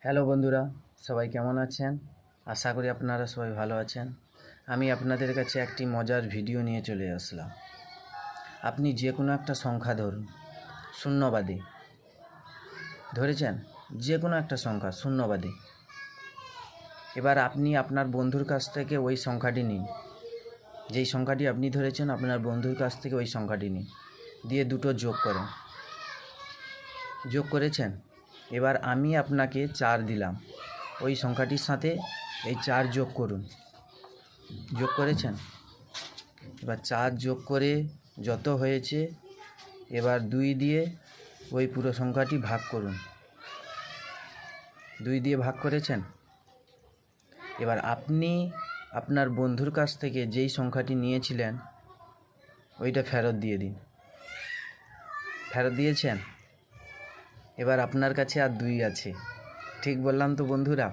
Hello বন্ধুরা, সবাই কেমন আছেন? আশা করি আপনারা সবাই ভালো আছেন। আমি আপনাদের কাছে একটি মজার ভিডিও নিয়ে চলে আসলাম। আপনি যে কোনো একটা সংখ্যা ধরুন, শূন্যবাদী ধরেছেন, যে কোনো একটা সংখ্যা শূন্যবাদী। এবার আপনি আপনার বন্ধুর কাছ থেকে ওই সংখ্যাটি নিন। যেই সংখ্যাটি আপনি ধরেছেন আপনার বন্ধুর কাছ থেকে ওই সংখ্যাটি নিন, দিয়ে দুটো যোগ করেন। যোগ করেছেন? এবার আমি আপনাকে 4 দিলাম, ওই সংখ্যাটির সাথে এই 4 যোগ করুন। যোগ করেছেন? এবার 4 যোগ করে যত হয়েছে, এবার 2 দিয়ে ওই পুরো সংখ্যাটি ভাগ করুন। 2 দিয়ে ভাগ করেছেন? এবার আপনি আপনার বন্ধুর কাছ থেকে যেই সংখ্যাটি নিয়েছিলেন ওইটা ফেরত দিয়ে দিন। ফেরত দিয়েছেন? এবার আপনার কাছে আর 2 আছে। ঠিক বললাম তো বন্ধুরা?